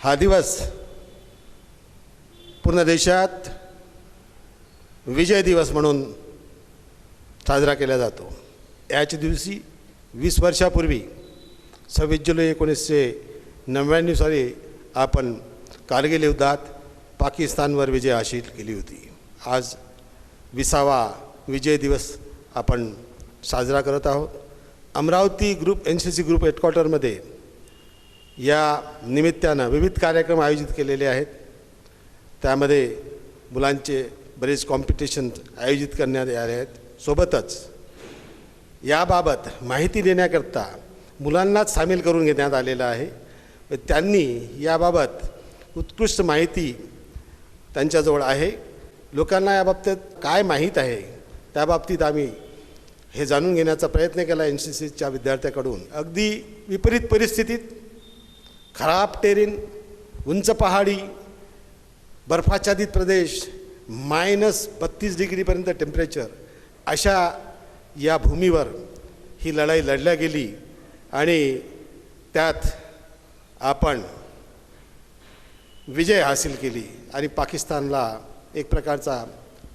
हा दिवस पूर्ण देशात विजय दिवस म्हणून साजरा केला जातो। याच दिवशी 20 वर्षापूर्वी 26 जुलै 1999 साली आपण कारगिल युद्धात पाकिस्तानवर विजय हासिल केली होती। आज 20वा विजय दिवस आपण साजरा करत आहोत। अमरावती ग्रुप NCC ग्रुप हेडक्वार्टरमध्ये या निमित्तानं विविध कार्यक्रम आयोजित केलेले आहेत। त्यामध्ये मुलांचे बरेच कॉम्पिटिशन आयोजित करण्यात आले आहेत। सोबतच याबाबत माहिती देण्याकरता मुलांनाच सामील करून घेण्यात आलेलं आहे। त्यांनी याबाबत उत्कृष्ट माहिती त्यांच्याजवळ आहे। लोकांना याबाबतीत काय माहीत आहे त्याबाबतीत आम्ही हे जाणून घेण्याचा प्रयत्न केला NCCच्या विद्यार्थ्यांकडून। अगदी विपरीत परिस्थितीत, खराब टेरेन, उंच पहाडी, बर्फाच्छादित प्रदेश, -32 डिग्रीपर्यंत टेम्परेचर, अशा या भूमीवर ही लढाई लढल्या गेली आणि त्यात आपण विजय हासिल केली आणि पाकिस्तानला एक प्रकारचा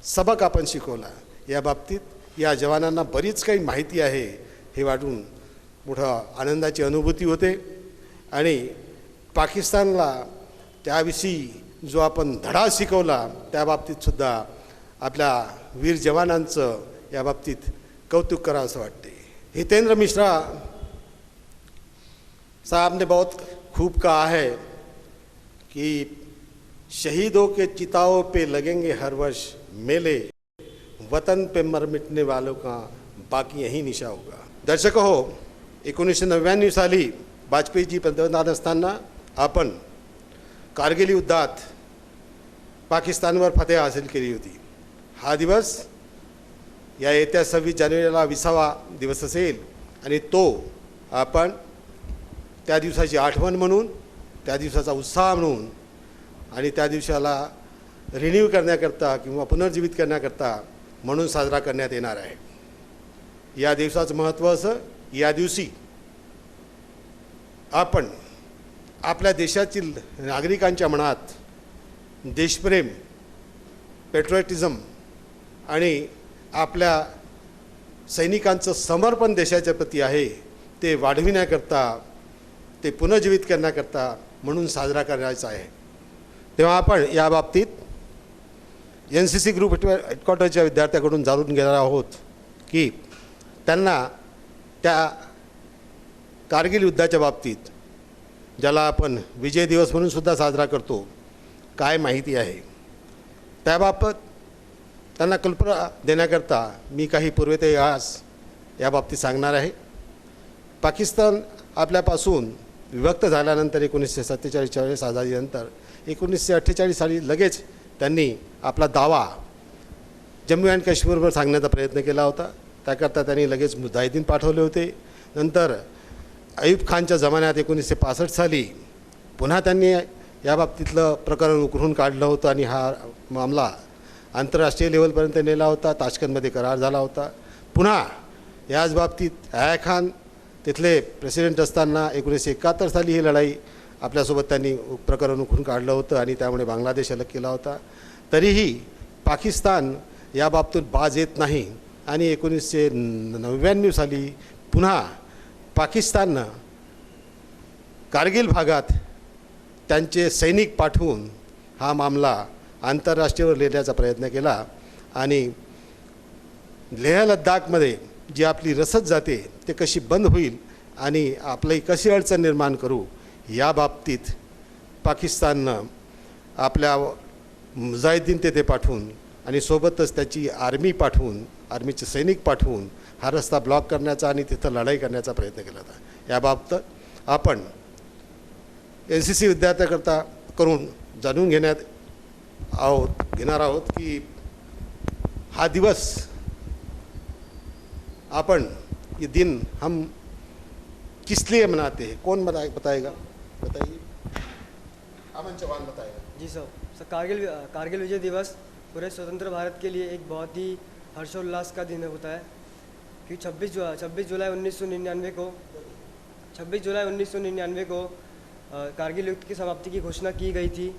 सबक आपण शिकवला। या बाबतीत या जवानांना बरीच काही माहिती आहे हे वाटून मोठा आनंदाची अनुभूती होते आणि पाकिस्तानला त्याविषयी जो आपण धडा शिकवला त्या बाबतीत सुद्धा आपल्या वीर जवानांचं या बाबतीत कौतुक करावं असं वाटते। हितेंद्र मिश्रा साहब ने बहुत खूब कहा है कि शहीदों के चिताओं पे लगेंगे हर वर्ष मेले, वतन पे मर मिटने वालों का बाकी यही निशा होगा। दर्शक हो, 1999 साली वाजपेयीजी पंतप्रधान असताना आपण कारगिल युद्धात पाकिस्तानवर फतेह हासिल केली होती। हा दिवस या येत्या 26 जानेवारीला 20वा दिवस असेल आणि तो आपण त्या दिवसाची आठवण म्हणून, त्या दिवसाचा उत्साह म्हणून आणि त्या दिवसाला रिन्यू करण्याकरता किंवा पुनर्जीवित करण्याकरता म्हणून साजरा करण्यात येणार आहे। या दिवसाचं महत्त्व असं, या दिवशी आपण आपल्या देशातील नागरिकांच्या मनात देशप्रेम, पेट्रियटिझम आणि आपल्या सैनिकांचं समर्पण देशाच्या प्रती आहे ते वाढविण्याकरता, ते पुनर्जीवित करण्याकरता म्हणून साजरा करायचा आहे। तेव्हा आपण या बाबतीत NCC ग्रुप हेडक्वार्टरच्या विद्यार्थ्यांकडून जाणून घेणार आहोत की त्यांना त्या कारगिल युद्धाच्या बाबतीत, ज्याला आपण विजय दिवस म्हणून सुद्धा साजरा करतो, काय माहिती आहे त्याबाबत त्यांना कल्पना देण्याकरता मी काही पूर्वेतिहास या बाबतीत सांगणार आहे। पाकिस्तान आपल्यापासून विभक्त झाल्यानंतर 1947च्या वेळेस आझादीनंतर 1948 साली लगेच त्यांनी आपला दावा जम्मू अँड काश्मीरवर सांगण्याचा प्रयत्न केला होता। त्याकरता त्यांनी लगेच मुजाहिदीन पाठवले होते। नंतर अयूब खानच्या जमान्यात 1965 साली पुन्हा त्यांनी या बाबतीतलं प्रकरण उकरून काढलं होतं आणि हा मामला आंतरराष्ट्रीय लेवलपर्यंत नेला होता। ताशकंदमध्ये करार झाला होता। पुन्हा याच बाबतीत आया खान तिथले प्रेसिडेंट असताना 1971 साली ही लढाई आपल्यासोबत त्यांनी प्रकरण उकरून काढलं होतं आणि त्यामुळे बांगलादेश अलग केला होता। तरीही पाकिस्तान या बाबतीत बाज येत नाही आणि 1999 साली पुन्हा पाकिस्ताननं कारगिल भागात त्यांचे सैनिक पाठवून हा मामला आंतरराष्ट्रीयवर नेण्याचा प्रयत्न केला आणि लेह लद्दाखमध्ये जी आपली रसद जाते ते कशी बंद होईल आणि आपली कशी अडचण निर्माण करू या बाबतीत पाकिस्ताननं आपल्या मुजाहिदीन ते पाठवून आणि सोबतच त्याची आर्मी पाठवून, आर्मीचे सैनिक पाठवून हा रस्ता ब्लॉक करण्याचा आणि तिथं लढाई करण्याचा प्रयत्न केला होता। याबाबत आपण NCC विद्यार्थ्यांकरता करून जाणून घेणार आहोत की हा दिवस अपन ये दिन हम किस लिए मनाते हैं, कौन बताएगा? बताइए। अमन चौहान बताएगा। जी सर, कारगिल विजय दिवस पूरे स्वतंत्र भारत के लिए एक बहुत ही हर्षोल्लास का दिन होता है कि 26 जुलाई 1999 को कारगिल युद्ध की समाप्ति की घोषणा की गई थी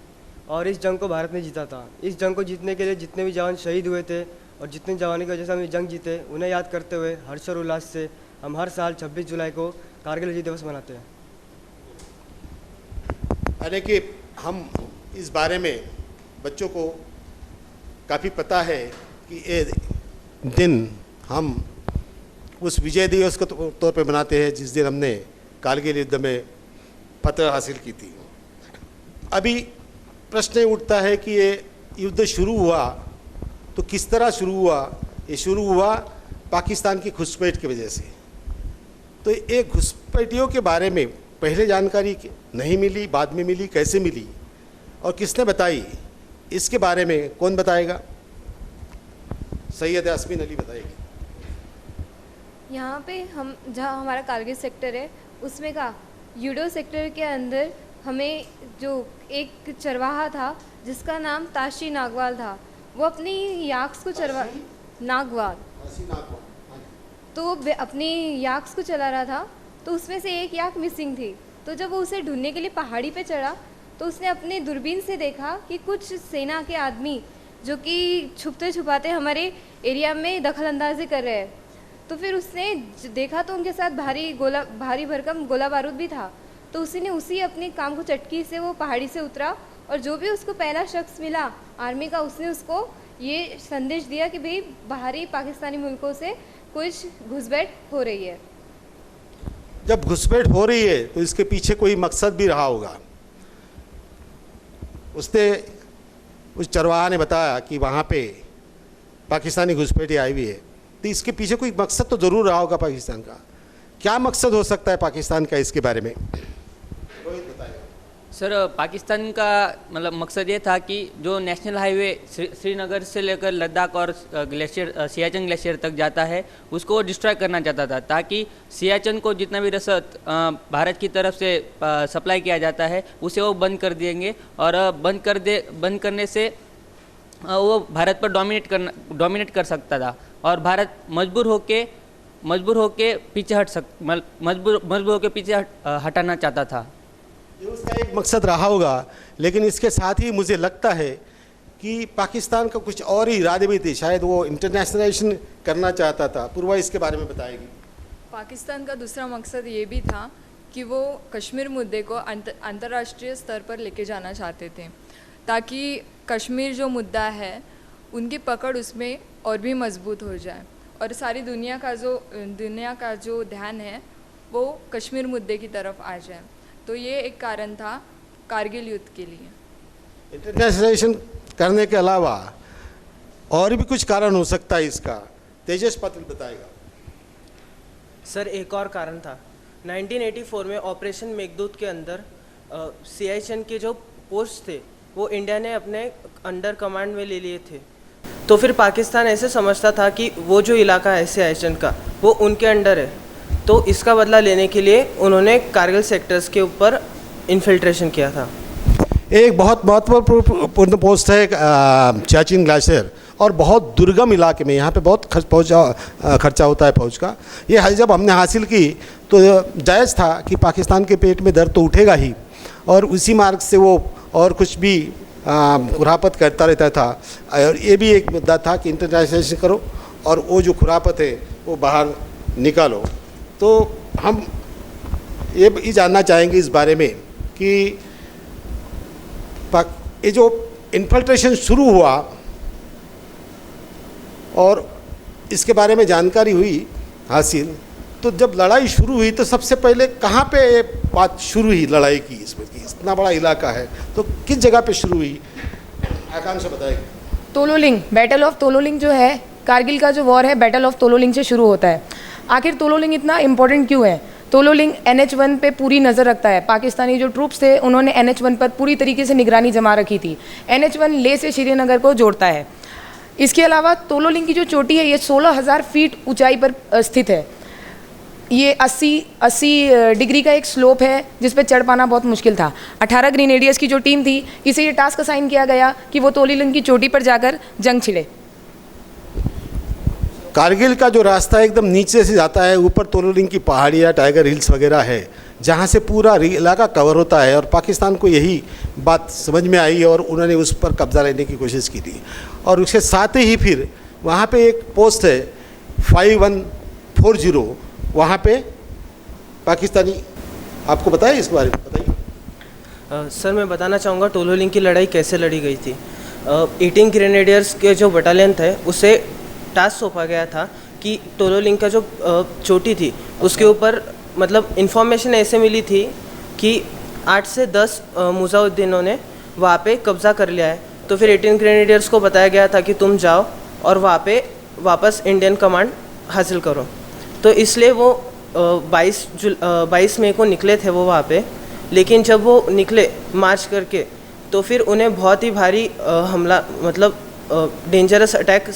और इस जंग को भारत ने जीता था। इस जंग को जीतने के लिए जितने भी जवान शहीद हुए थे और जितने जवानों की वजह से हम ये जंग जीते, उन्हें याद करते हुए हर्ष और उल्लास से हम हर साल 26 जुलाई को कारगिल विजय दिवस मनाते हैं। यानी कि हम इस बारे में बच्चों को काफ़ी पता है कि ये दिन हम उस विजय दिवस के तौर पे मनाते हैं जिस दिन हमने कारगिल युद्ध में फतह हासिल की थी। अभी प्रश्न ये उठता है कि ये युद्ध शुरू हुआ तो किस तरह शुरू हुआ। ये शुरू हुआ पाकिस्तान की घुसपैठ की वजह से। तो ये घुसपैठियों के बारे में पहले जानकारी नहीं मिली, बाद में मिली, कैसे मिली और किसने बताई, इसके बारे में कौन बताएगा? सैयद यास्मीन अली बताएगी। यहाँ पे हम जहाँ हमारा कारगिल सेक्टर है उसमें का यूडो सेक्टर के अंदर हमें जो एक चरवाहा था जिसका नाम ताशी नागवाल था, वो अपनी याक्स को नागवाल तो वो अपनी याक्स को चला रहा था। तो उसमें से एक याक मिसिंग थी। तो जब वो उसे ढूंढने के लिए पहाड़ी पे चढ़ा तो उसने अपने दूरबीन से देखा कि कुछ सेना के आदमी जो कि छुपते छुपाते हमारे एरिया में दखल अंदाजी कर रहे हैं। तो फिर उसने देखा तो उनके साथ भारी भरकम गोला बारूद भी था। तो उसी ने अपने काम को चटकी से वो पहाड़ी से उतरा और जो भी उसको पहला शख्स मिला आर्मी का, उसने उसको ये संदेश दिया कि भाई बाहरी पाकिस्तानी मुल्कों से कुछ घुसपैठ हो रही है। जब घुसपैठ हो रही है तो इसके पीछे कोई मकसद भी रहा होगा। उस चरवाहा ने बताया कि वहाँ पे पाकिस्तानी घुसपैठी आई हुई है, तो इसके पीछे कोई मकसद तो ज़रूर रहा होगा पाकिस्तान का। क्या मकसद हो सकता है पाकिस्तान का, इसके बारे में रोहित बताएगा। सर, पाकिस्तान का मतलब मकसद ये था कि जो नेशनल हाईवे श्रीनगर से लेकर लद्दाख और सियाचिन ग्लेशियर तक जाता है उसको डिस्ट्रॉय करना चाहता था, ताकि सियाचिन को जितना भी रसद भारत की तरफ से सप्लाई किया जाता है उसे वो बंद कर देंगे और बंद करने से वो भारत पर डोमिनेट कर सकता था और भारत मजबूर होके पीछे हटाना चाहता था। ये उसका एक मकसद रहा होगा, लेकिन इसके साथ ही मुझे लगता है कि पाकिस्तान का कुछ और ही इरादे भी थे। शायद वो इंटरनेशनलाइजेशन करना चाहता था। पूर्वा इसके बारे में बताएगी। पाकिस्तान का दूसरा मकसद ये भी था कि वो कश्मीर मुद्दे को अंतर्राष्ट्रीय स्तर पर लेके जाना चाहते थे, ताकि कश्मीर जो मुद्दा है उनकी पकड़ उसमें और भी मजबूत हो जाए और सारी दुनिया का जो ध्यान है वो कश्मीर मुद्दे की तरफ आ जाए। तो ये एक कारण था कारगिल युद्ध के लिए। इंटरनेशनलाइजेशन करने के अलावा और भी कुछ कारण हो सकता है इसका। तेजस पाटिल बताएगा। सर, एक और कारण था 1984 में ऑपरेशन मेघदूत के अंदर सियाचिन के जो पोस्ट थे वो इंडिया ने अपने अंडर कमांड में ले लिए थे। तो फिर पाकिस्तान ऐसे समझता था कि वो जो इलाका है सियाचिन का वो उनके अंडर है, तो इसका बदला लेने के लिए उन्होंने कारगिल सेक्टर्स के ऊपर इन्फिल्ट्रेशन किया था। एक बहुत महत्वपूर्ण पोस्ट है सियाचिन ग्लेशियर और बहुत दुर्गम इलाके में। यहाँ पे बहुत खर्चा होता है फौज का। ये जब हमने हासिल की तो जायज़ था कि पाकिस्तान के पेट में दर्द तो उठेगा ही और उसी मार्ग से वो और कुछ भी खुरापत करता रहता था। और ये भी एक मुद्दा था कि इंटरनेशनलाइजेशन करो और वो जो खुरापत है वो बाहर निकालो। तो हम ये भी जानना चाहेंगे इस बारे में कि ये जो इन्फिल्ट्रेशन शुरू हुआ और इसके बारे में जानकारी हुई हासिल, तो जब लड़ाई शुरू हुई तो सबसे पहले कहाँ पे बात शुरू हुई लड़ाई की? इसमें कि इतना बड़ा इलाका है तो किस जगह पे शुरू हुई? आकांक्षा बताएगी। तोलोलिंग, बैटल ऑफ तोलोलिंग जो है, कारगिल का जो वॉर है बैटल ऑफ तोलोलिंग से शुरू होता है। आखिर तोलोलिंग इतना इम्पोर्टेंट क्यों है? तोलोलिंग NH-1 पे पूरी नज़र रखता है। पाकिस्तानी जो ट्रूप्स थे उन्होंने NH-1 पर पूरी तरीके से निगरानी जमा रखी थी। NH-1 लेह से श्रीनगर को जोड़ता है। इसके अलावा तोलोलिंग की जो चोटी है ये 16,000 फीट ऊंचाई पर स्थित है। ये 80 डिग्री का एक स्लोप है जिस पे चढ़ पाना बहुत मुश्किल था। 18 ग्रेनेडियर्स की जो टीम थी, इसे ये टास्क असाइन किया गया कि वो तोलोलिंग की चोटी पर जाकर जंग छिड़े। कारगिल का जो रास्ता एकदम नीचे से जाता है, ऊपर तोलोलिंग की पहाड़ियाँ, टाइगर हिल्स वगैरह है, जहाँ से पूरा इलाका कवर होता है, और पाकिस्तान को यही बात समझ में आई और उन्होंने उस पर कब्जा लेने की कोशिश की थी। और उसके साथ ही फिर वहाँ पे एक पोस्ट है 5140, वहाँ पे पाकिस्तानी, आपको पता है इसके बारे में? बताइए। सर मैं बताना चाहूँगा टोलोलिंग की लड़ाई कैसे लड़ी गई थी। 18 ग्रेनेडियर्स के जो बटालियन थे उसे टास्क सौंपा गया था कि टोलोलिंग का जो चोटी थी उसके ऊपर मतलब इन्फॉर्मेशन ऐसे मिली थी कि 8 से 10 मुजाहिदीनों ने वहाँ पे कब्ज़ा कर लिया है। तो फिर 18 ग्रेनेडियर्स को बताया गया था कि तुम जाओ और वहाँ पे वापस इंडियन कमांड हासिल करो। तो इसलिए वो 22 मई को निकले थे वो वहाँ पे। लेकिन जब वो निकले मार्च करके तो फिर उन्हें बहुत ही भारी हमला मतलब डेंजरस अटैक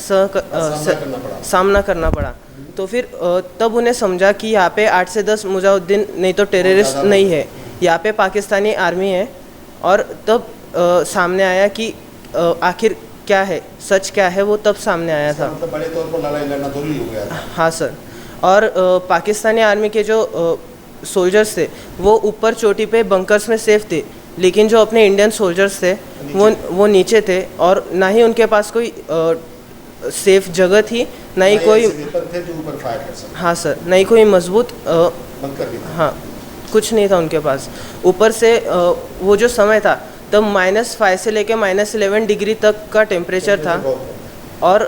सामना करना पड़ा। तो फिर तब उन्हें समझा कि यहाँ पे 8 से 10 मुजाहिदीन नहीं तो टेररिस्ट नहीं है, यहाँ पे पाकिस्तानी आर्मी है। और तब सामने आया कि आखिर क्या है, सच क्या है, वो तब सामने आया था। मतलब बड़े तौर पर लड़ाई लड़ना जरूरी हो गया था। हाँ सर। और पाकिस्तानी आर्मी के जो सोल्जर्स थे वो ऊपर चोटी पे बंकर्स में सेफ थे, लेकिन जो अपने इंडियन सोल्जर्स थे वो नीचे थे और ना ही उनके पास कोई सेफ जगह थी, ना ही कोई थे जो ऊपर फायर कर सकते। हाँ सर, ना ही कोई मजबूत बंकर भी था। हाँ कुछ नहीं था उनके पास। ऊपर से वो जो समय था तब -5 से लेके -11 डिग्री तक का टेम्परेचर था। और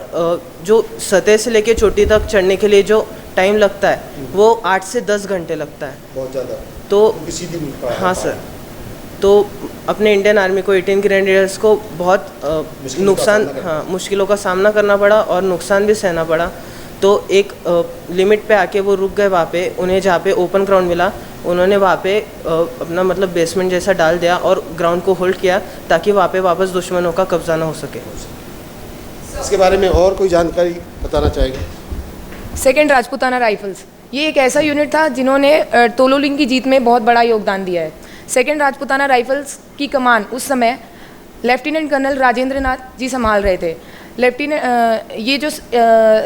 जो सतह से लेके चोटी तक चढ़ने के लिए जो टाइम लगता है वो 8 से 10 घंटे लगता है, बहुत ज़्यादा। तो किसी दिन हाँ सर, तो अपने इंडियन आर्मी को 18 ग्रेनेडियर्स को बहुत मुश्किलों का सामना करना पड़ा और नुकसान भी सहना पड़ा। तो एक लिमिट पे आके वो रुक गए वहाँ पे। उन्हें जहाँ पे ओपन ग्राउंड मिला उन्होंने वहाँ पे अपना मतलब बेसमेंट जैसा डाल दिया और ग्राउंड को होल्ड किया ताकि वहाँ पे वापस दुश्मनों का कब्जा ना हो सके। इसके बारे में और कोई जानकारी बताना चाहेंगे? सेकेंड राजपूताना राइफल्स, ये एक ऐसा यूनिट था जिन्होंने टोलोलिंग की जीत में बहुत बड़ा योगदान दिया है। सेकेंड राजपूताना राइफल्स की कमान उस समय लेफ्टिनेंट कर्नल राजेंद्र नाथ जी संभाल रहे थे। ये जो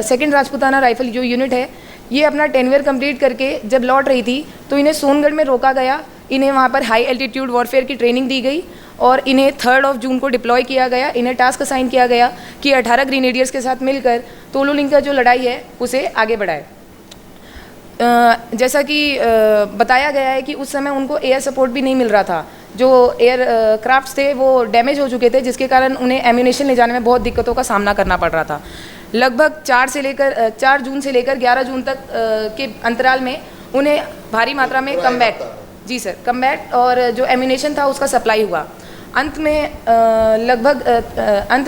सेकेंड राजपूताना राइफल जो यूनिट है ये अपना 10 ईयर कंप्लीट करके जब लौट रही थी तो इन्हें सोनगढ़ में रोका गया। इन्हें वहाँ पर हाई एल्टीट्यूड वॉरफेयर की ट्रेनिंग दी गई और इन्हें 3 जून को डिप्लॉय किया गया। इन्हें टास्क असाइन किया गया कि 18 ग्रेनेडियर्स के साथ मिलकर टोलोलिंग का जो लड़ाई है उसे आगे बढ़ाए। जैसा कि बताया गया है कि उस समय उनको एयर सपोर्ट भी नहीं मिल रहा था। जो एयर क्राफ्ट थे वो डैमेज हो चुके थे, जिसके कारण उन्हें एम्यूनेशन ले जाने में बहुत दिक्कतों का सामना करना पड़ रहा था। लगभग 4 जून से लेकर 11 जून तक के अंतराल में उन्हें भारी मात्रा में कम्बैट और जो एम्यूनेशन था उसका सप्लाई हुआ। अंत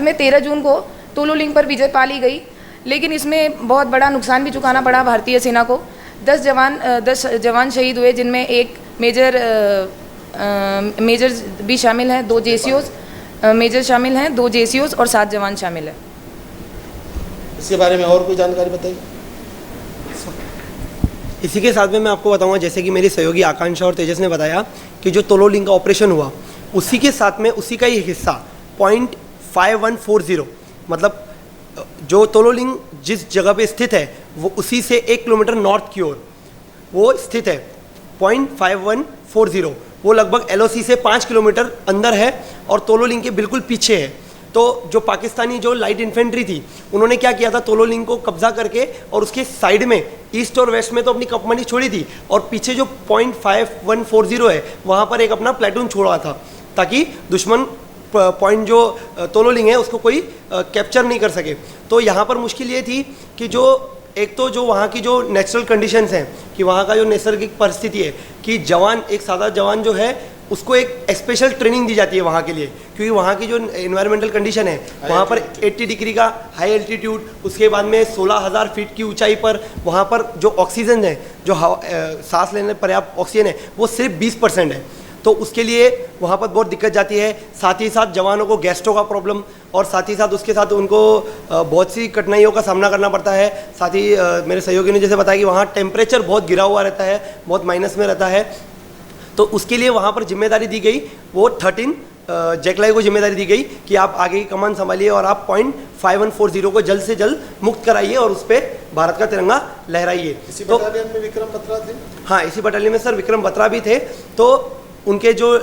में 13 जून को टोलोलिंग पर विजय पा ली गई, लेकिन इसमें बहुत बड़ा नुकसान भी चुकाना पड़ा भारतीय सेना को। 10 जवान शहीद हुए, जिनमें एक मेजर भी शामिल हैं, 2 जेसीओज मेजर शामिल हैं, 2 जेसीओज और 7 जवान शामिल हैं। इसके बारे में और कोई जानकारी बताइए। इसी के साथ में मैं आपको बताऊंगा, जैसे कि मेरी सहयोगी आकांक्षा और तेजस ने बताया कि जो टोलोलिंग का ऑपरेशन हुआ उसी के साथ में उसी का ही हिस्सा 5140 मतलब जो टोलोलिंग जिस जगह पे स्थित है वो उसी से 1 किलोमीटर नॉर्थ की ओर वो स्थित है। 5140 वो लगभग LOC से 5 किलोमीटर अंदर है और टोलोलिंग के बिल्कुल पीछे है। तो जो पाकिस्तानी जो लाइट इन्फेंट्री थी उन्होंने क्या किया था, टोलोलिंग को कब्जा करके और उसके साइड में ईस्ट और वेस्ट में तो अपनी कमांड छोड़ी थी और पीछे जो 5140 है वहाँ पर एक अपना प्लेटून छोड़ा था ताकि दुश्मन पॉइंट जो टोलोलिंग है उसको कोई कैप्चर नहीं कर सके। तो यहाँ पर मुश्किल ये थी कि जो एक तो जो वहाँ की जो नेचुरल कंडीशंस हैं कि वहाँ का जो नैसर्गिक परिस्थिति है कि जवान एक सादा जवान जो है उसको एक स्पेशल ट्रेनिंग दी जाती है वहाँ के लिए, क्योंकि वहाँ की जो एनवायरमेंटल कंडीशन है वहाँ पर 80 डिग्री का हाई एल्टीट्यूड, उसके बाद में 16,000 फीट की ऊंचाई पर वहाँ पर जो ऑक्सीजन है, जो सांस लेने पर्याप्त ऑक्सीजन है वो सिर्फ 20% है। तो उसके लिए वहाँ पर बहुत दिक्कत जाती है। साथ ही साथ जवानों को गैस्ट्रो का प्रॉब्लम और साथ ही साथ उसके साथ उनको बहुत सी कठिनाइयों का सामना करना पड़ता है। साथ ही मेरे सहयोगी ने जैसे बताया कि वहाँ टेम्परेचर बहुत गिरा हुआ रहता है, बहुत माइनस में रहता है। तो उसके लिए वहाँ पर जिम्मेदारी दी गई वो 13 जैकलाई को जिम्मेदारी दी गई कि आप आगे की कमान संभालिए और आप .5140 को जल्द से जल्द मुक्त कराइए और उस पर भारत का तिरंगा लहराइए। इसी बटालियन में विक्रम बत्रा थे? हाँ, इसी बटालियन में सर विक्रम बत्रा भी थे। तो उनकी जो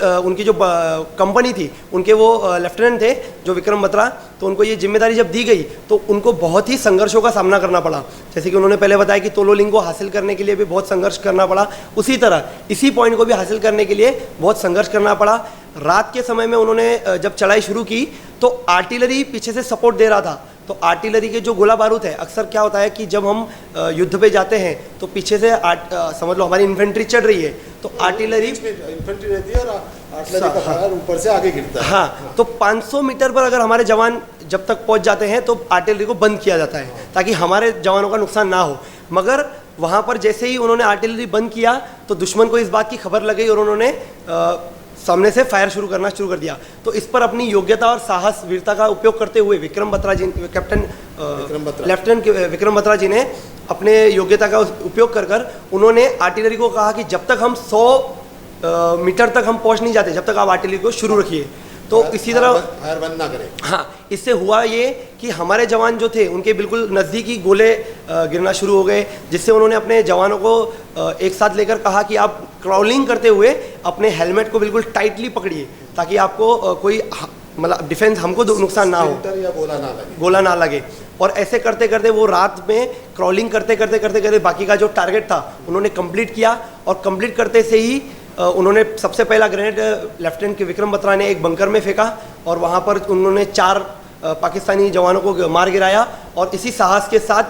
कंपनी थी, उनके वो लेफ्टिनेंट थे जो विक्रम बत्रा, तो उनको ये जिम्मेदारी जब दी गई तो उनको बहुत ही संघर्षों का सामना करना पड़ा। जैसे कि उन्होंने पहले बताया कि तोलोलिंग को हासिल करने के लिए भी बहुत संघर्ष करना पड़ा, उसी तरह इसी पॉइंट को भी हासिल करने के लिए बहुत संघर्ष करना पड़ा। रात के समय में उन्होंने जब चढ़ाई शुरू की तो आर्टिलरी पीछे से सपोर्ट दे रहा था। तो आर्टिलरी के जो गोला बारूद है, अक्सर क्या होता है कि जब हम युद्ध पे जाते हैं तो पीछे से समझ लो हमारी इन्फेंट्री चढ़ रही है तो आर्टिलरी इन्फेंट्री रहती है और आर्टिलरी का फायर ऊपर से आगे गिरता है। हाँ, तो 500 मीटर पर अगर हमारे जवान जब तक पहुंच जाते हैं तो आर्टिलरी को बंद किया जाता है ताकि हमारे जवानों का नुकसान ना हो। मगर वहाँ पर जैसे ही उन्होंने आर्टिलरी बंद किया तो दुश्मन को इस बात की खबर लग गई और उन्होंने सामने से फायर शुरू कर दिया। तो इस पर अपनी योग्यता और साहस वीरता का उपयोग करते हुए विक्रम बत्रा जी, लेफ्टिनेंट विक्रम बत्रा जी ने अपने योग्यता का उपयोग कर उन्होंने आर्टिलरी को कहा कि जब तक हम 100 मीटर तक हम पहुंच नहीं जाते, जब तक आप आर्टिलरी को शुरू रखिए। तो इसी तरह फायर बंद ना करें। हाँ, इससे हुआ ये कि हमारे जवान जो थे उनके बिल्कुल नज़दीकी गोले गिरना शुरू हो गए, जिससे उन्होंने अपने जवानों को एक साथ लेकर कहा कि आप क्राउलिंग करते हुए अपने हेलमेट को बिल्कुल टाइटली पकड़िए ताकि आपको कोई मतलब डिफेंस हमको नुकसान ना हो, या गोला ना लगे। और ऐसे करते करते वो रात में क्राउलिंग करते बाकी का जो टारगेट था उन्होंने कंप्लीट किया। और कंप्लीट करते से ही उन्होंने सबसे पहला ग्रेनेड लेफ्टिनेंट के विक्रम बत्रा ने एक बंकर में फेंका और वहाँ पर उन्होंने 4 पाकिस्तानी जवानों को मार गिराया। और इसी साहस के साथ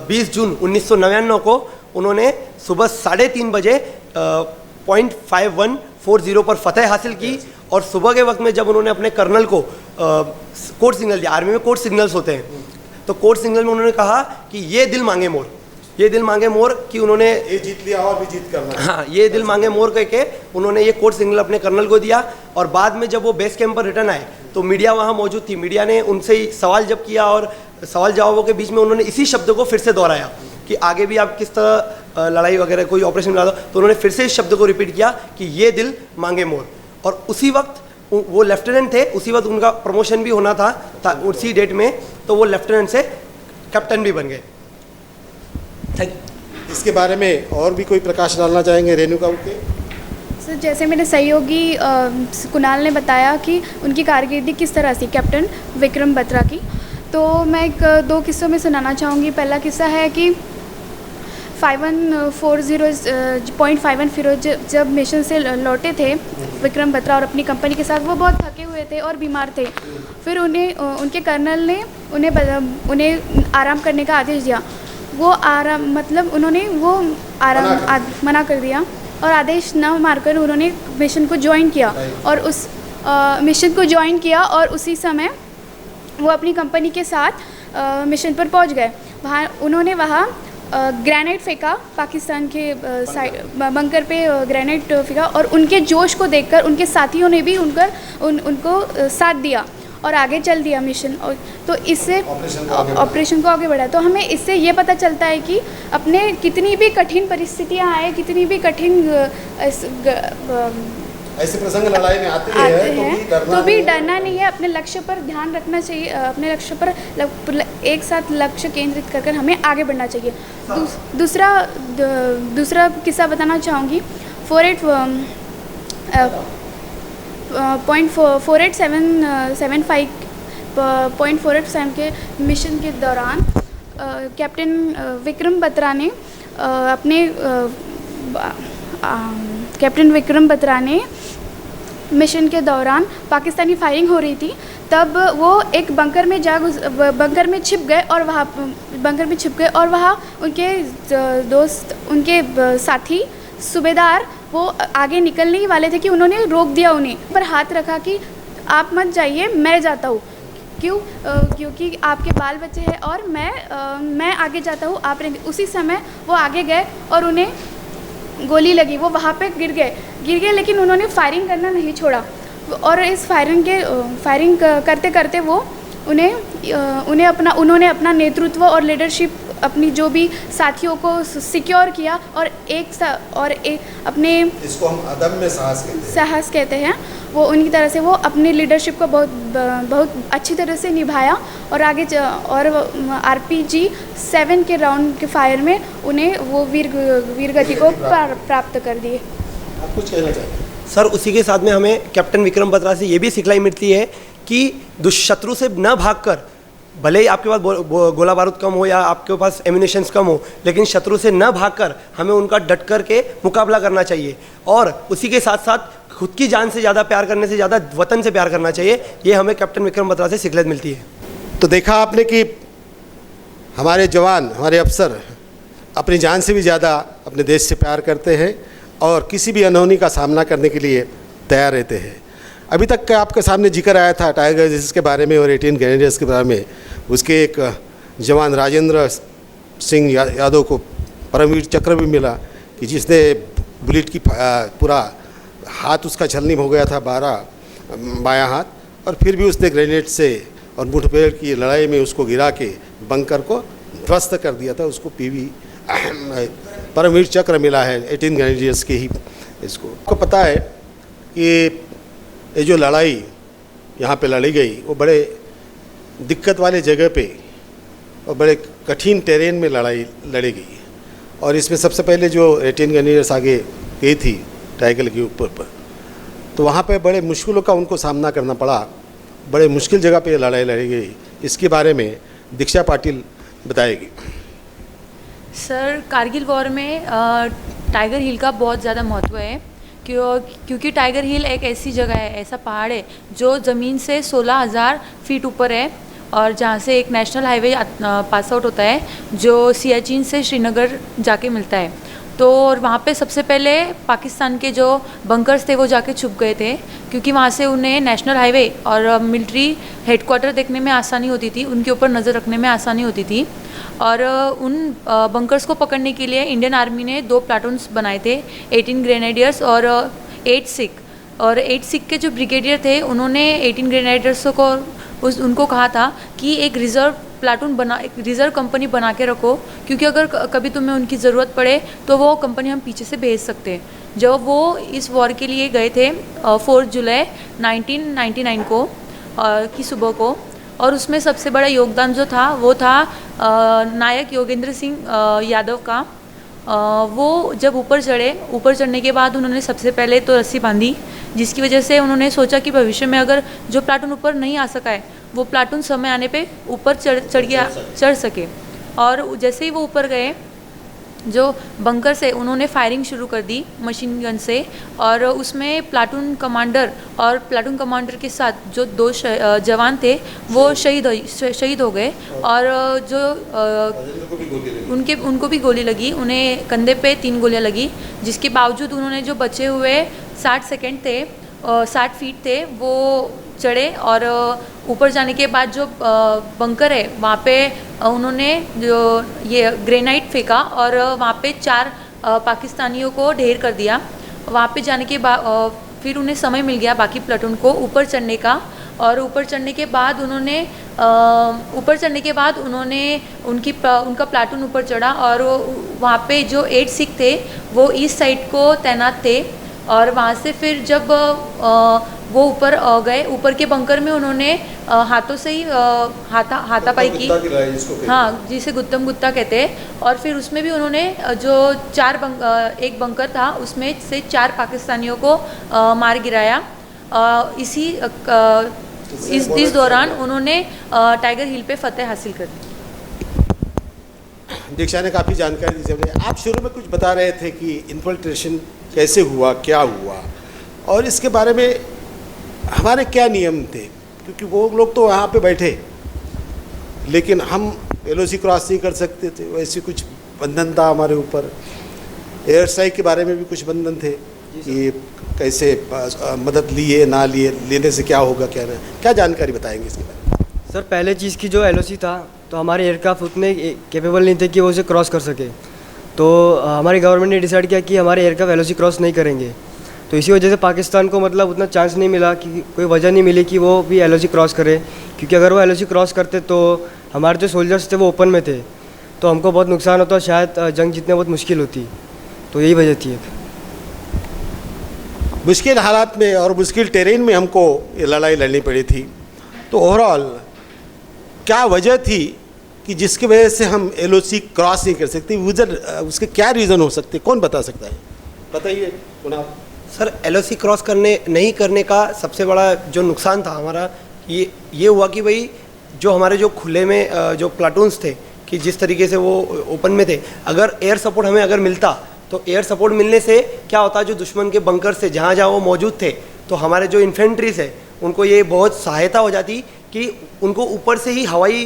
20 जून 1999 को उन्होंने सुबह 3:30 बजे .5140 पर फतेह हासिल की। और सुबह के वक्त में जब उन्होंने अपने कर्नल को कोड सिग्नल दिया, आर्मी में कोड सिग्नल्स होते हैं, तो कोड सिग्नल में उन्होंने कहा कि ये दिल मांगे मोर, ये दिल मांगे मोर कि उन्होंने ये जीत लिया और भी जीत करना। हाँ, ये दिल मांगे मोर कह के उन्होंने ये कोड सिग्नल अपने कर्नल को दिया। और बाद में जब वो बेस कैंप पर रिटर्न आए तो मीडिया वहाँ मौजूद थी। मीडिया ने उनसे सवाल जब किया और सवाल जवाबों के बीच में उन्होंने इसी शब्द को फिर से दोहराया कि आगे भी आप किस तरह लड़ाई वगैरह कोई ऑपरेशन में ला दो। तो उन्होंने फिर से इस शब्द को रिपीट किया कि ये दिल मांगे मोर। और उसी वक्त वो लेफ्टिनेंट थे, उसी वक्त उनका प्रमोशन भी होना था उसी डेट में, तो वो लेफ्टिनेंट से कैप्टन भी बन गए। Thank you. इसके बारे में और भी कोई प्रकाश डालना चाहेंगे रेणुका के? सर, जैसे मेरे सहयोगी कुणाल ने बताया कि उनकी कारकिर्दी किस तरह से कैप्टन विक्रम बत्रा की, तो मैं 2 किस्सों में सुनाना चाहूँगी। पहला किस्सा है कि 5140 जब मिशन से लौटे थे विक्रम बत्रा और अपनी कंपनी के साथ, वो बहुत थके हुए थे और बीमार थे। फिर उनके कर्नल ने उन्हें आराम करने का आदेश दिया। वो आराम मतलब उन्होंने वो आराम मना कर दिया और आदेश न मारकर उन्होंने मिशन को ज्वाइन किया और उस मिशन को ज्वाइन किया और उसी समय वो अपनी कंपनी के साथ मिशन पर पहुंच गए। उन्होंने वहाँ ग्रेनेड फेंका, पाकिस्तान के बंकर पे ग्रेनेड फेंका और उनके जोश को देखकर उनके साथियों ने भी उनको साथ दिया और आगे चल दिया मिशन। और तो इससे ऑपरेशन को आगे बढ़ाया। तो हमें इससे ये पता चलता है कि अपने कितनी भी कठिन परिस्थितियाँ आए, कितनी भी कठिन ऐसे प्रसंग लड़ाई में आते हैं तो भी डरना नहीं है। अपने लक्ष्य पर ध्यान रखना चाहिए, अपने लक्ष्य पर एक साथ लक्ष्य केंद्रित कर कर हमें आगे बढ़ना चाहिए। दूसरा किस्सा बताना चाहूँगी। 4875 के मिशन के दौरान कैप्टन विक्रम बत्रा ने मिशन के दौरान पाकिस्तानी फायरिंग हो रही थी, तब वो एक बंकर में छिप गए और वहाँ उनके दोस्त, उनके साथी सूबेदार वो आगे निकलने ही वाले थे कि उन्होंने रोक दिया, उन्हें पर हाथ रखा कि आप मत जाइए, मैं जाता हूँ। क्योंकि आपके बाल बच्चे हैं और मैं आगे जाता हूँ, आप रहेंगे। उसी समय वो आगे गए और उन्हें गोली लगी, वो वहाँ पे गिर गए लेकिन उन्होंने फायरिंग करना नहीं छोड़ा। और इस फायरिंग करते करते वो उन्होंने अपना नेतृत्व और लीडरशिप अपनी जो भी साथियों को सिक्योर किया और अपने इसको हम अदम्य साहस कहते हैं। साहस कहते हैं, वो उनकी तरह से वो अपनी लीडरशिप को बहुत अच्छी तरह से निभाया और आगे और RPG 7 के राउंड के फायर में उन्हें वो वीरगति को प्राप्त कर दिए। आप कुछ कहना चाहते हैं? सर उसी के साथ में हमें कैप्टन विक्रम बत्रा से ये भी सिखलाई मिलती है कि दुष्शत्रु से न भागकर, भले ही आपके पास गोला बारूद कम हो या आपके पास एम्यूनेशंस कम हो, लेकिन शत्रु से न भागकर हमें उनका डट कर के मुकाबला करना चाहिए और उसी के साथ साथ खुद की जान से ज़्यादा प्यार करने से ज़्यादा वतन से प्यार करना चाहिए। ये हमें कैप्टन विक्रम बत्रा से सिखलाई मिलती है। तो देखा आपने कि हमारे जवान, हमारे अफसर अपनी जान से भी ज़्यादा अपने देश से प्यार करते हैं और किसी भी अनहोनी का सामना करने के लिए तैयार रहते हैं। अभी तक का आपके सामने जिक्र आया था टाइगर के बारे में और 18 ग्रेनेडियर्स के बारे में। उसके एक जवान राजेंद्र सिंह यादव को परमवीर चक्र भी मिला कि जिसने बुलेट की पूरा हाथ उसका छलनी हो गया था, बायां हाथ, और फिर भी उसने ग्रेनेड से और मुठभेड़ की लड़ाई में उसको गिरा के बंकर को ध्वस्त कर दिया था। उसको परमवीर चक्र मिला है 18 ग्रेनेडियर्स के ही। इसको आपको पता है कि ये जो लड़ाई यहाँ पे लड़ी गई वो बड़े दिक्कत वाले जगह पे और बड़े कठिन टेरेन में लड़ाई लड़ी गई और इसमें सबसे पहले जो 18 ग्रेनेडियर्स आगे गई थी टाइगर के ऊपर पर, तो वहाँ पे बड़े मुश्किलों का उनको सामना करना पड़ा। बड़े मुश्किल जगह पे लड़ाई लड़ी गई। इसके बारे में दीक्षा पाटिल बताएगी। सर कारगिल वॉर में टाइगर हिल का बहुत ज़्यादा महत्व है क्योंकि टाइगर हिल एक ऐसी जगह है, ऐसा पहाड़ है जो ज़मीन से 16,000 फीट ऊपर है और जहाँ से एक नेशनल हाईवे पास आउट होता है जो सियाचिन से श्रीनगर जाके मिलता है। तो और वहाँ पे सबसे पहले पाकिस्तान के जो बंकर्स थे वो जाके छुप गए थे क्योंकि वहाँ से उन्हें नेशनल हाईवे और मिलिट्री हेडक्वार्टर देखने में आसानी होती थी, उनके ऊपर नज़र रखने में आसानी होती थी। और उन बंकर्स को पकड़ने के लिए इंडियन आर्मी ने 2 प्लाटून्स बनाए थे, 18 ग्रेनेडियर्स और 8 सिख। और 8 सिख के जो ब्रिगेडियर थे उन्होंने 18 ग्रेनेडियर्स को उनको कहा था कि एक रिज़र्व कंपनी बना के रखो क्योंकि अगर कभी तुम्हें उनकी ज़रूरत पड़े तो वो कंपनी हम पीछे से भेज सकते हैं। जब वो इस वॉर के लिए गए थे 4 जुलाई 1999 को की सुबह को, और उसमें सबसे बड़ा योगदान जो था वो था नायक योगेंद्र सिंह यादव का। वो जब ऊपर चढ़ने के बाद उन्होंने सबसे पहले तो रस्सी बांधी, जिसकी वजह से उन्होंने सोचा कि भविष्य में अगर जो प्लाटून ऊपर नहीं आ सका है वो प्लाटून समय आने पे ऊपर चढ़ सके। और जैसे ही वो ऊपर गए जो बंकर से उन्होंने फायरिंग शुरू कर दी मशीन गन से और उसमें प्लाटून कमांडर और प्लाटून कमांडर के साथ जो 2 जवान थे वो शहीद हो गए और जो उनको भी गोली लगी, उन्हें कंधे पे 3 गोलियां लगी, जिसके बावजूद उन्होंने जो बचे हुए 60 फीट थे वो चढ़े और ऊपर जाने के बाद जो बंकर है वहाँ पे उन्होंने जो ये ग्रेनाइट फेंका और वहाँ पे 4 पाकिस्तानियों को ढेर कर दिया। वहाँ पे जाने के बाद फिर उन्हें समय मिल गया बाकी प्लाटून को ऊपर चढ़ने का और ऊपर चढ़ने के बाद उन्होंने उनका प्लाटून ऊपर चढ़ा और वहाँ पे जो 8 सिख थे वो ईस्ट साइड को तैनात थे और वहाँ से फिर जब वो ऊपर गए, ऊपर के बंकर में उन्होंने हाथों से ही हाथापाई की, हाँ जिसे गुत्तम गुत्ता कहते हैं। और फिर उसमें भी उन्होंने जो एक बंकर था उसमें से 4 पाकिस्तानियों को मार गिराया। इस दौरान उन्होंने टाइगर हिल पे फतेह हासिल कर दी। दीक्षा ने काफ़ी जानकारी दी। आप शुरू में कुछ बता रहे थे कि इन्फिल्ट्रेशन कैसे हुआ, क्या हुआ, और इसके बारे में हमारे क्या नियम थे, क्योंकि वो लोग तो वहाँ पे बैठे लेकिन हम LOC क्रॉस नहीं कर सकते थे, वैसे कुछ बंधन था हमारे ऊपर। एयर स्ट्राइक के बारे में भी कुछ बंधन थे कि कैसे मदद लिए ना लिए, लेने से क्या होगा क्या नहीं, क्या जानकारी बताएंगे इसके बारे में? सर पहले चीज़ की जो LOC था तो हमारे एयरक्राफ्ट उतने कैपेबल नहीं थे कि वो उसे क्रॉस कर सके। तो हमारी गवर्नमेंट ने डिसाइड किया कि हमारे एयरक्राफ्ट LOC क्रॉस नहीं करेंगे। तो इसी वजह से पाकिस्तान को मतलब उतना चांस नहीं मिला कि कोई वजह नहीं मिली कि वो भी LOC क्रॉस करे, क्योंकि अगर वो LOC क्रॉस करते तो हमारे जो सोल्जर्स थे वो ओपन में थे। तो तो हमको बहुत नुकसान होता, शायद जंग जीतने बहुत मुश्किल होती। तो यही वजह थी एक। मुश्किल हालात में और मुश्किल टेरेन में हमको ये लड़ाई लड़नी पड़ी थी। तो ओवरऑल क्या वजह थी कि जिसकी वजह से हम LOC क्रॉस नहीं कर सकते? उसके क्या रीज़न हो सकते, कौन बता सकता है? बताइए कुणाल। सर LOC क्रॉस नहीं करने का सबसे बड़ा जो नुकसान था हमारा ये हुआ कि भाई जो हमारे जो खुले में जो प्लाटून्स थे कि जिस तरीके से वो ओपन में थे, अगर एयर सपोर्ट हमें अगर मिलता तो एयर सपोर्ट मिलने से क्या होता, जो दुश्मन के बंकर से जहाँ वो मौजूद थे तो हमारे जो इन्फेंट्रीज है उनको ये बहुत सहायता हो जाती कि उनको ऊपर से ही हवाई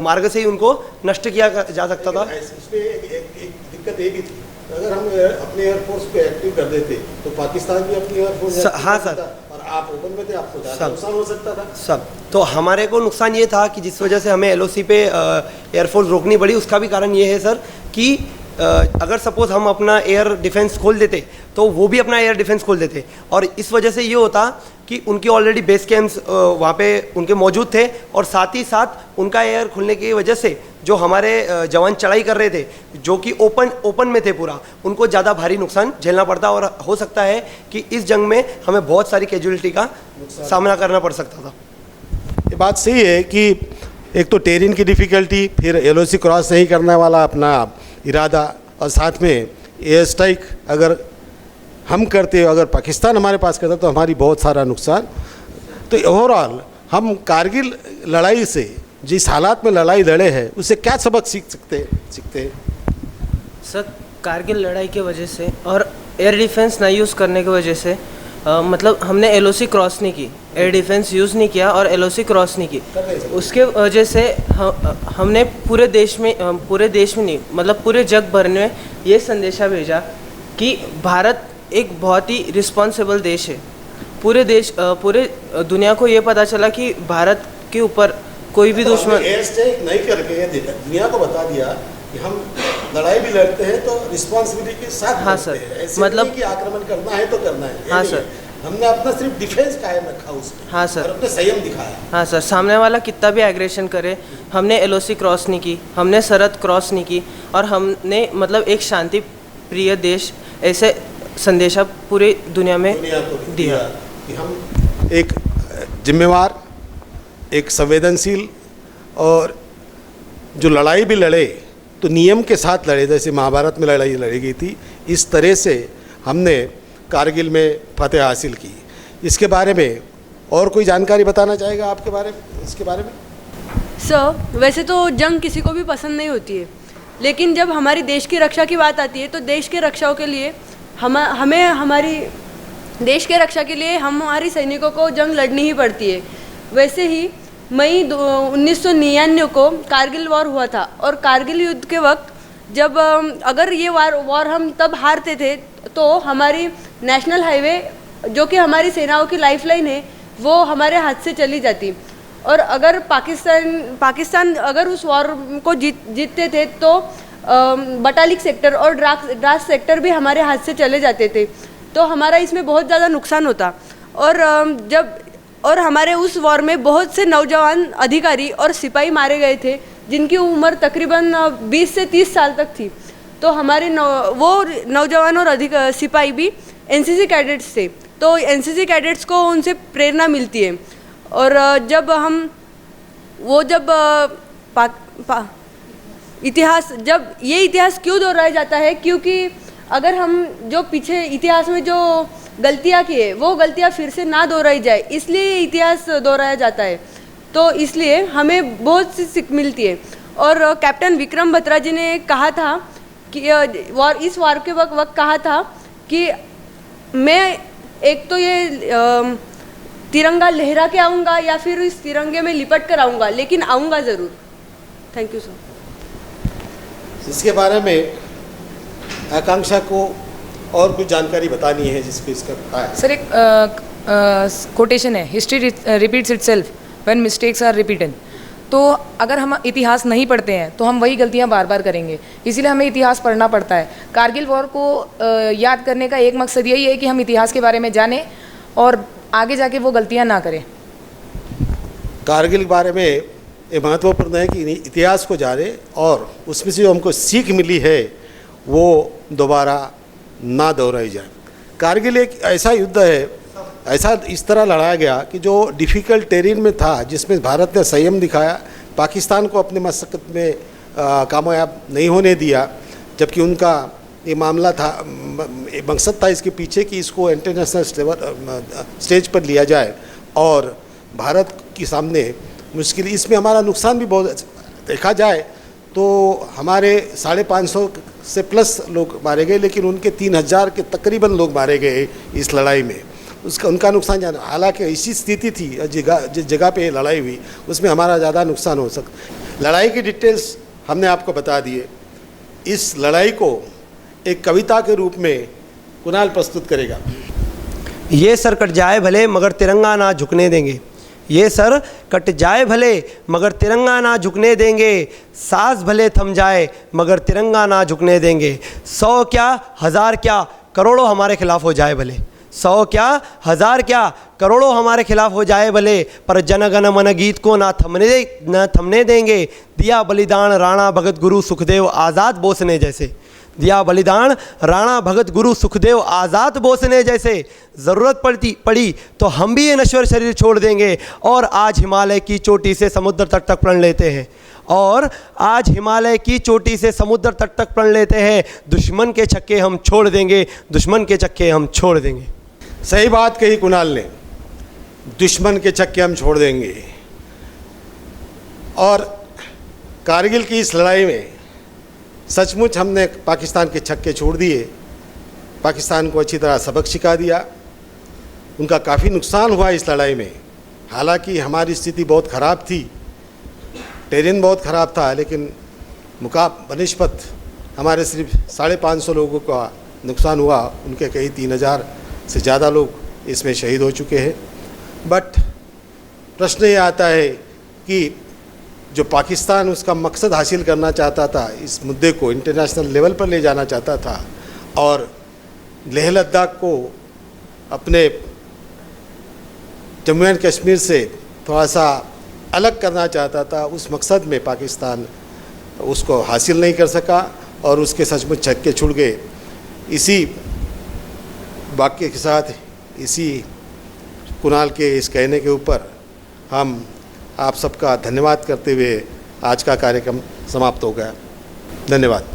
मार्ग से ही उनको नष्ट किया जा सकता था। इसमें एक दिक्कत ये भी थी, अगर हम अपने एयरफोर्स को एक्टिव कर देते तो पाकिस्तान भी अपनी एयरफोर्स हाँ सर, और आप ओपन में थे, आपको ज़्यादा नुकसान हो सकता था। सब तो हमारे को नुकसान ये था कि जिस वजह से हमें LOC पे एयरफोर्स रोकनी पड़ी। उसका भी कारण ये है सर कि अगर सपोज हम अपना एयर डिफेंस खोल देते तो वो भी अपना एयर डिफेंस खोल देते, और इस वजह से ये होता कि उनके ऑलरेडी बेस कैंप्स वहाँ पे उनके मौजूद थे, और साथ ही साथ उनका एयर खुलने की वजह से जो हमारे जवान चढ़ाई कर रहे थे जो कि ओपन में थे पूरा, उनको ज़्यादा भारी नुकसान झेलना पड़ता, और हो सकता है कि इस जंग में हमें बहुत सारी कैजुअलिटी का सामना करना पड़ सकता था। ये बात सही है कि एक तो टेरेन की डिफ़िकल्टी, फिर LOC क्रॉस नहीं करने वाला अपना इरादा, और साथ में एयर स्ट्राइक अगर हम करते, अगर पाकिस्तान हमारे पास करता तो हमारी बहुत सारा नुकसान। तो ओवरऑल हम कारगिल लड़ाई से जिस हालात में लड़ाई लड़े हैं उससे क्या सबक सीख सकते हैं? सर कारगिल लड़ाई की वजह से और एयर डिफेंस ना यूज़ करने की वजह से मतलब हमने LOC क्रॉस नहीं की, एयर डिफेंस यूज़ नहीं किया और LOC क्रॉस नहीं की। उसके वजह से हमने पूरे देश में नहीं मतलब पूरे जग भर में ये संदेशा भेजा कि भारत एक बहुत ही रिस्पॉन्सिबल देश है। पूरे दुनिया को ये पता चला कि भारत के ऊपर कोई भी दुश्मन एयर स्ट्राइक नहीं करके दुनिया को बता दिया कि हम लड़ाई भी लड़ते हैं तो रिस्पॉन्सिबिलिटी के साथ। हाँ सर, मतलब कि आक्रमण करना है तो करना है। हाँ सर, हमने अपना सिर्फ डिफेंस कायम रखा उसमें। हाँ सर, और अपने संयम दिखाया। हाँ सर, सामने वाला कितना भी एग्रेशन करे, हमने LOC क्रॉस नहीं की, हमने सरहद क्रॉस नहीं की, और हमने मतलब एक शांति प्रिय देश ऐसे संदेशा पूरी दुनिया में दिया कि हम एक जिम्मेवार, एक संवेदनशील, और जो लड़ाई भी लड़े तो नियम के साथ लड़े, जैसे महाभारत में लड़ाई लड़ी गई थी, इस तरह से हमने कारगिल में फतेह हासिल की। इसके बारे में और कोई जानकारी बताना चाहेगा आपके बारे में, इसके बारे में? सर वैसे तो जंग किसी को भी पसंद नहीं होती है, लेकिन जब हमारी देश की रक्षा की बात आती है तो देश के रक्षाओं के लिए हमें हमारी देश के रक्षा के लिए हमारी सैनिकों को जंग लड़नी ही पड़ती है। वैसे ही मई 1999 को कारगिल वॉर हुआ था, और कारगिल युद्ध के वक्त जब अगर ये वॉर हम तब हारते थे तो हमारी नेशनल हाईवे जो कि हमारी सेनाओं की लाइफलाइन है वो हमारे हाथ से चली जाती, और अगर पाकिस्तान अगर उस वॉर को जीतते थे तो बटालिक सेक्टर और द्रास सेक्टर भी हमारे हाथ से चले जाते थे, तो हमारा इसमें बहुत ज़्यादा नुकसान होता। और हमारे उस वॉर में बहुत से नौजवान अधिकारी और सिपाही मारे गए थे जिनकी उम्र तकरीबन 20 से 30 साल तक थी। तो हमारे वो नौजवान और सिपाही भी NCC कैडेट्स थे, तो NCC कैडेट्स को उनसे प्रेरणा मिलती है। और जब ये इतिहास क्यों दोहराया जाता है, क्योंकि अगर हम जो पीछे इतिहास में जो गलतियाँ की है वो गलतियाँ फिर से ना दोहराई जाए, इसलिए इतिहास दोहराया जाता है। तो इसलिए हमें बहुत सी सीख मिलती है। और कैप्टन विक्रम बत्रा जी ने कहा था कि इस वार के वक्त कहा था कि मैं एक तो ये तिरंगा लहरा के आऊँगा या फिर इस तिरंगे में लिपट कर आऊँगा, लेकिन आऊँगा ज़रूर। Thank you sir. इसके बारे में आकांक्षा को और कुछ जानकारी बतानी है जिसको इसका पता है। सर एक कोटेशन है, history repeats itself when mistakes are repeated. तो अगर हम इतिहास नहीं पढ़ते हैं तो हम वही गलतियां बार बार करेंगे, इसीलिए हमें इतिहास पढ़ना पड़ता है। कारगिल वॉर को याद करने का एक मकसद यही है कि हम इतिहास के बारे में जानें और आगे जाके वो गलतियां ना करें। कारगिल के बारे में ये महत्वपूर्ण है कि इतिहास को जाने और उसमें से जो हमको सीख मिली है वो दोबारा ना दोहराई जाए। कारगिल एक ऐसा युद्ध है, ऐसा इस तरह लड़ाया गया कि जो डिफ़िकल्ट टेरेन में था, जिसमें भारत ने संयम दिखाया, पाकिस्तान को अपने मशक्क़त में कामयाब नहीं होने दिया, जबकि उनका ये मामला था, मकसद था इसके पीछे कि इसको इंटरनेशनल स्टेज पर लिया जाए और भारत के सामने मुश्किल। इसमें हमारा नुकसान भी बहुत देखा जाए तो हमारे 550 से प्लस लोग मारे गए, लेकिन उनके 3000 के तकरीबन लोग मारे गए इस लड़ाई में। उनका नुकसान जाना, हालांकि ऐसी स्थिति थी जिस जगह पे लड़ाई हुई उसमें हमारा ज़्यादा नुकसान हो सकता। लड़ाई की डिटेल्स हमने आपको बता दिए। इस लड़ाई को एक कविता के रूप में कुणाल प्रस्तुत करेगा। ये सर कट जाए भले मगर तिरंगा ना झुकने देंगे, ये सर कट जाए भले मगर तिरंगा ना झुकने देंगे, सांस भले थम जाए मगर तिरंगा ना झुकने देंगे। 100 क्या 1000 क्या करोड़ों हमारे खिलाफ हो जाए भले, 100 क्या 1000 क्या करोड़ों हमारे खिलाफ हो जाए भले, पर जनगण मन गीत को ना थमने देंगे। दिया बलिदान राणा भगत गुरु सुखदेव आज़ाद बोस ने जैसे, दिया बलिदान राणा भगत गुरु सुखदेव आज़ाद बोस ने जैसे। ज़रूरत पड़ी तो हम भी ये नश्वर शरीर छोड़ देंगे और आज हिमालय की चोटी से समुद्र तट तक प्रण लेते हैं, और आज हिमालय की चोटी से समुद्र तट तक प्रण लेते हैं। दुश्मन के छक्के हम छोड़ देंगे, दुश्मन के छक्के हम छोड़ देंगे। सही बात कही कुणाल ने, दुश्मन के छक्के हम छोड़ देंगे। और कारगिल की इस लड़ाई में सचमुच हमने पाकिस्तान के छक्के छोड़ दिए, पाकिस्तान को अच्छी तरह सबक सिखा दिया। उनका काफ़ी नुकसान हुआ इस लड़ाई में, हालांकि हमारी स्थिति बहुत ख़राब थी, टेरेन बहुत ख़राब था, लेकिन बनिस्बत हमारे सिर्फ 550 लोगों का नुकसान हुआ, उनके कई 3000 से ज़्यादा लोग इसमें शहीद हो चुके हैं। बट प्रश्न ये आता है कि जो पाकिस्तान उसका मकसद हासिल करना चाहता था, इस मुद्दे को इंटरनेशनल लेवल पर ले जाना चाहता था और लेह लद्दाख को अपने जम्मू एंड कश्मीर से थोड़ा सा अलग करना चाहता था, उस मकसद में पाकिस्तान उसको हासिल नहीं कर सका और उसके सचमुच छक्के छुड़ गए। इसी वाक्य के साथ, इसी कुणाल के इस कहने के ऊपर हम आप सबका धन्यवाद करते हुए आज का कार्यक्रम समाप्त हो गया। धन्यवाद।